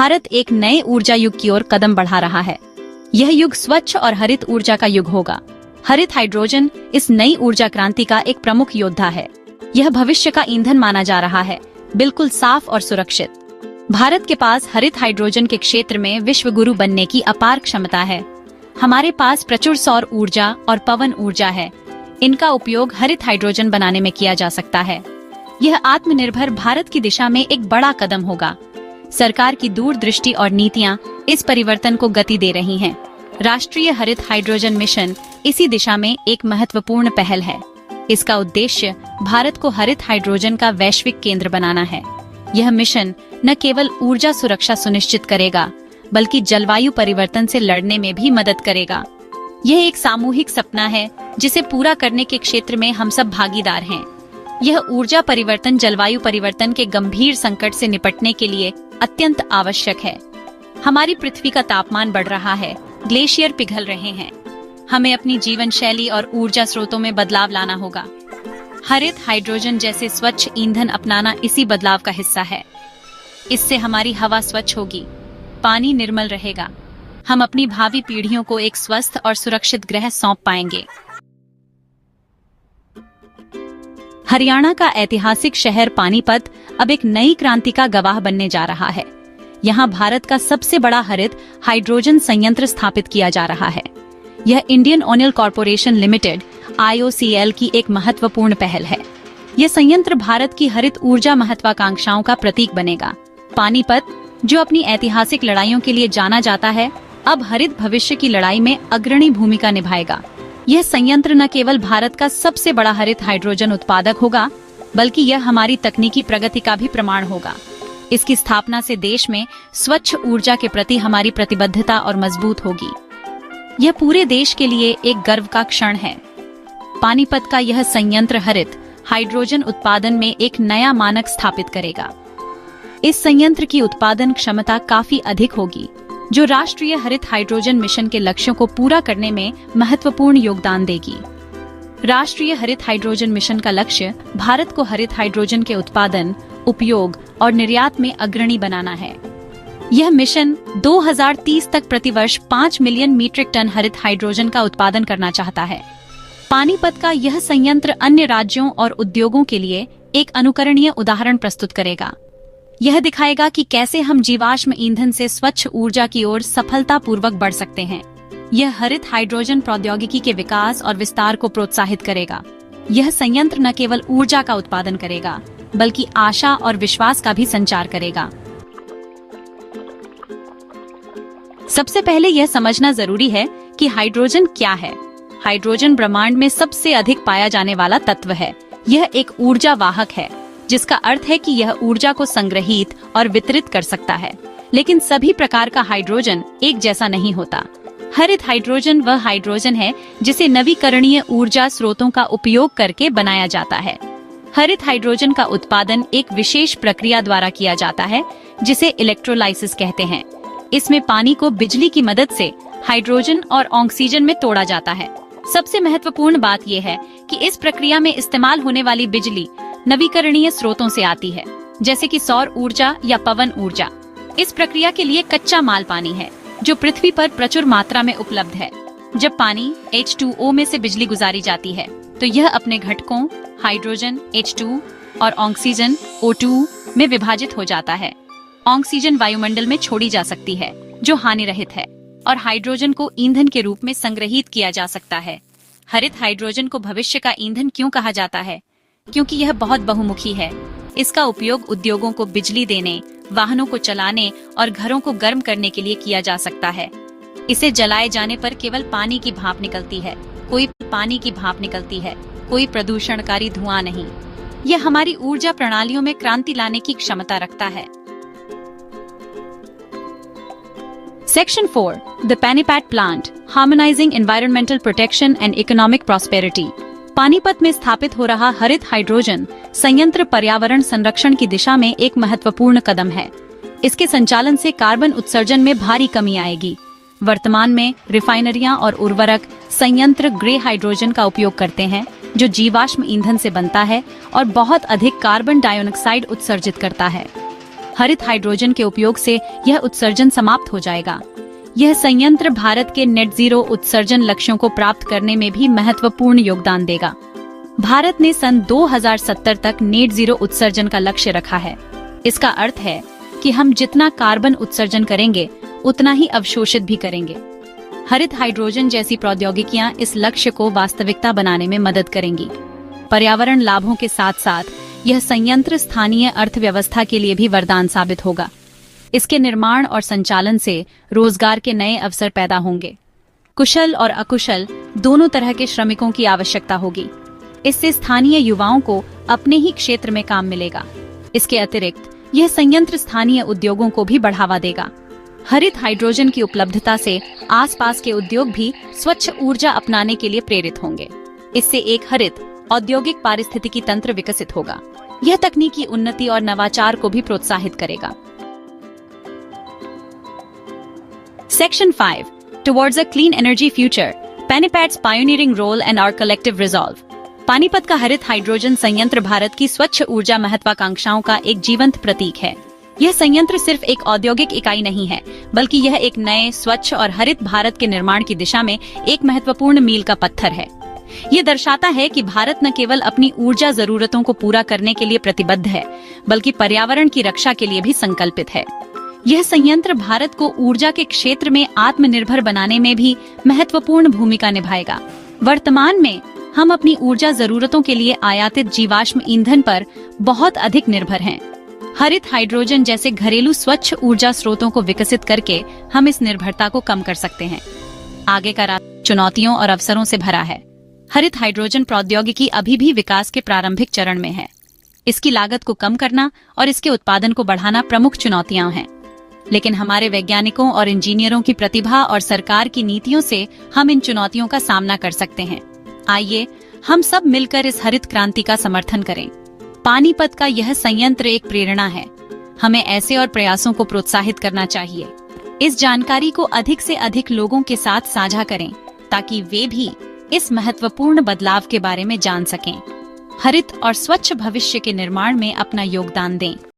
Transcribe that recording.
भारत एक नए ऊर्जा युग की ओर कदम बढ़ा रहा है। यह युग स्वच्छ और हरित ऊर्जा का युग होगा। हरित हाइड्रोजन इस नई ऊर्जा क्रांति का एक प्रमुख योद्धा है। यह भविष्य का ईंधन माना जा रहा है, बिल्कुल साफ और सुरक्षित। भारत के पास हरित हाइड्रोजन के क्षेत्र में विश्व गुरु बनने की अपार क्षमता है। हमारे पास प्रचुर सौर ऊर्जा और पवन ऊर्जा है। इनका उपयोग हरित हाइड्रोजन बनाने में किया जा सकता है। यह आत्मनिर्भर भारत की दिशा में एक बड़ा कदम होगा। सरकार की दूरदृष्टि और नीतियां इस परिवर्तन को गति दे रही हैं। राष्ट्रीय हरित हाइड्रोजन मिशन इसी दिशा में एक महत्वपूर्ण पहल है। इसका उद्देश्य भारत को हरित हाइड्रोजन का वैश्विक केंद्र बनाना है। यह मिशन न केवल ऊर्जा सुरक्षा सुनिश्चित करेगा, बल्कि जलवायु परिवर्तन से लड़ने में भी मदद करेगा। यह एक सामूहिक सपना है जिसे पूरा करने के क्षेत्र में हम सब भागीदार हैं। यह ऊर्जा परिवर्तन जलवायु परिवर्तन के गंभीर संकट से निपटने के लिए अत्यंत आवश्यक है। हमारी पृथ्वी का तापमान बढ़ रहा है, ग्लेशियर पिघल रहे हैं। हमें अपनी जीवन शैली और ऊर्जा स्रोतों में बदलाव लाना होगा। हरित हाइड्रोजन जैसे स्वच्छ ईंधन अपनाना इसी बदलाव का हिस्सा है। इससे हमारी हवा स्वच्छ होगी, पानी निर्मल रहेगा। हम अपनी भावी पीढ़ियों को एक स्वस्थ और सुरक्षित ग्रह सौंप पाएंगे। हरियाणा का ऐतिहासिक शहर पानीपत अब एक नई क्रांति का गवाह बनने जा रहा है। यहाँ भारत का सबसे बड़ा हरित हाइड्रोजन संयंत्र स्थापित किया जा रहा है। यह Indian oil corporation limited (IOCL) की एक महत्वपूर्ण पहल है। यह संयंत्र भारत की हरित ऊर्जा महत्वाकांक्षाओं का प्रतीक बनेगा। पानीपत, जो अपनी ऐतिहासिक लड़ाइयों के लिए जाना जाता है, अब हरित भविष्य की लड़ाई में अग्रणी भूमिका निभाएगा। यह संयंत्र न केवल भारत का सबसे बड़ा हरित हाइड्रोजन उत्पादक होगा, बल्कि यह हमारी तकनीकी प्रगति का भी प्रमाण होगा। इसकी स्थापना से देश में स्वच्छ ऊर्जा के प्रति हमारी प्रतिबद्धता और मजबूत होगी। यह पूरे देश के लिए एक गर्व का क्षण है। पानीपत का यह संयंत्र हरित हाइड्रोजन उत्पादन में एक नया मानक स्थापित करेगा। इस संयंत्र की उत्पादन क्षमता काफी अधिक होगी, जो राष्ट्रीय हरित हाइड्रोजन मिशन के लक्ष्यों को पूरा करने में महत्वपूर्ण योगदान देगी। राष्ट्रीय हरित हाइड्रोजन मिशन का लक्ष्य भारत को हरित हाइड्रोजन के उत्पादन, उपयोग और निर्यात में अग्रणी बनाना है। यह मिशन 2030 तक प्रतिवर्ष 5 मिलियन मीट्रिक टन हरित हाइड्रोजन का उत्पादन करना चाहता है। पानीपत का यह संयंत्र अन्य राज्यों और उद्योगों के लिए एक अनुकरणीय उदाहरण प्रस्तुत करेगा। यह दिखाएगा कि कैसे हम जीवाश्म ईंधन से स्वच्छ ऊर्जा की ओर सफलतापूर्वक बढ़ सकते हैं। यह हरित हाइड्रोजन प्रौद्योगिकी के विकास और विस्तार को प्रोत्साहित करेगा। यह संयंत्र न केवल ऊर्जा का उत्पादन करेगा, बल्कि आशा और विश्वास का भी संचार करेगा। सबसे पहले यह समझना जरूरी है कि हाइड्रोजन क्या है। हाइड्रोजन ब्रह्मांड में सबसे अधिक पाया जाने वाला तत्व है। यह एक ऊर्जा वाहक है, जिसका अर्थ है कि यह ऊर्जा को संग्रहित और वितरित कर सकता है। लेकिन सभी प्रकार का हाइड्रोजन एक जैसा नहीं होता। हरित हाइड्रोजन वह हाइड्रोजन है जिसे नवीकरणीय ऊर्जा स्रोतों का उपयोग करके बनाया जाता है। हरित हाइड्रोजन का उत्पादन एक विशेष प्रक्रिया द्वारा किया जाता है, जिसे इलेक्ट्रोलाइसिस कहते हैं। इसमें पानी को बिजली की मदद से हाइड्रोजन और ऑक्सीजन में तोड़ा जाता है। सबसे महत्वपूर्ण बात यह है कि इस प्रक्रिया में इस्तेमाल होने वाली बिजली नवीकरणीय स्रोतों से आती है, जैसे कि सौर ऊर्जा या पवन ऊर्जा। इस प्रक्रिया के लिए कच्चा माल पानी है, जो पृथ्वी पर प्रचुर मात्रा में उपलब्ध है। जब पानी H2O में से बिजली गुजारी जाती है, तो यह अपने घटकों हाइड्रोजन H2 और ऑक्सीजन O2 में विभाजित हो जाता है। ऑक्सीजन वायुमंडल में छोड़ी जा सकती है, जो हानि रहित है, और हाइड्रोजन को ईंधन के रूप में संग्रहित किया जा सकता है। हरित हाइड्रोजन को भविष्य का ईंधन क्यों कहा जाता है? क्योंकि यह बहुत बहुमुखी है। इसका उपयोग उद्योगों को बिजली देने, वाहनों को चलाने और घरों को गर्म करने के लिए किया जा सकता है। इसे जलाए जाने पर केवल पानी की भाप निकलती है, कोई प्रदूषणकारी धुआं नहीं। यह हमारी ऊर्जा प्रणालियों में क्रांति लाने की क्षमता रखता है। Section 4, The Panipat Plant, Harmonizing Environmental Protection and Economic Prosperity। Panipat में स्थापित हो रहा हरित हाइड्रोजन संयंत्र पर्यावरण संरक्षण की दिशा में एक महत्वपूर्ण कदम है। इसके संचालन से कार्बन उत्सर्जन में भारी कमी आएगी। वर्तमान में रिफाइनरियां और उर्वरक संयंत्र ग्रे हाइड्रोजन का उपयोग करते हैं, जो जीवाश्म ईंधन से बनता है और बहुत अधिक कार्बन डाइऑक्साइड उत्सर्जित करता है। हरित हाइड्रोजन के उपयोग से यह उत्सर्जन समाप्त हो जाएगा। यह संयंत्र भारत के नेट जीरो उत्सर्जन लक्ष्यों को प्राप्त करने में भी महत्वपूर्ण योगदान देगा। भारत ने सन 2070 तक नेट जीरो उत्सर्जन का लक्ष्य रखा है। इसका अर्थ है कि हम जितना कार्बन उत्सर्जन करेंगे उतना ही अवशोषित भी करेंगे। हरित हाइड्रोजन जैसी प्रौद्योगिकियां इस लक्ष्य को वास्तविकता बनाने में मदद करेंगी। पर्यावरण लाभों के साथ साथ यह संयंत्र स्थानीय अर्थव्यवस्था के लिए भी वरदान साबित होगा। इसके निर्माण और संचालन से रोजगार के नए अवसर पैदा होंगे। कुशल और अकुशल दोनों तरह के श्रमिकों की आवश्यकता होगी। इससे स्थानीय युवाओं को अपने ही क्षेत्र में काम मिलेगा। इसके अतिरिक्त यह संयंत्र स्थानीय उद्योगों को भी बढ़ावा देगा। हरित हाइड्रोजन की उपलब्धता से आसपास के उद्योग भी स्वच्छ ऊर्जा अपनाने के लिए प्रेरित होंगे। इससे एक हरित औद्योगिक पारिस्थितिकी तंत्र विकसित होगा। यह तकनीकी उन्नति और नवाचार को भी प्रोत्साहित करेगा। Section 5. Towards a clean energy future. Panipat's pioneering role and our collective resolve. Panipat का हरित हाइड्रोजन संयंत्र भारत की स्वच्छ ऊर्जा महत्वाकांक्षाओं का एक जीवंत प्रतीक है। यह संयंत्र सिर्फ एक औद्योगिक इकाई नहीं है, बल्कि यह एक नए, स्वच्छ और हरित भारत के निर्माण की दिशा में एक महत्वपूर्ण मील का पत्थर है। ये दर्शाता है कि भारत न केवल अपनी ऊर्जा जरूरतों को पूरा करने के लिए प्रतिबद्ध है, बल्कि पर्यावरण की रक्षा के लिए भी संकल्पित है। यह संयंत्र भारत को ऊर्जा के क्षेत्र में आत्मनिर्भर बनाने में भी महत्वपूर्ण भूमिका निभाएगा। वर्तमान में हम अपनी ऊर्जा जरूरतों के लिए आयातित जीवाश्म ईंधन पर बहुत अधिक निर्भर हैं। हरित हाइड्रोजन जैसे घरेलू स्वच्छ ऊर्जा स्रोतों को विकसित करके हम इस निर्भरता को कम कर सकते हैं। आगे का रास्ता चुनौतियों और अवसरों से भरा है। हरित हाइड्रोजन प्रौद्योगिकी अभी भी विकास के प्रारंभिक चरण में है। इसकी लागत को कम करना और इसके उत्पादन को बढ़ाना प्रमुख चुनौतियां हैं। लेकिन हमारे वैज्ञानिकों और इंजीनियरों की प्रतिभा और सरकार की नीतियों से हम इन चुनौतियों का सामना कर सकते हैं। आइए हम सब मिलकर इस हरित क्रांति का समर्थन करें। पानीपत का यह संयंत्र एक प्रेरणा है। हमें ऐसे और प्रयासों को प्रोत्साहित करना चाहिए। इस जानकारी को अधिक से अधिक लोगों के साथ साझा करें ताकि वे भी इस महत्वपूर्ण बदलाव के बारे में जान सकें। हरित और स्वच्छ भविष्य के निर्माण में अपना योगदान दें।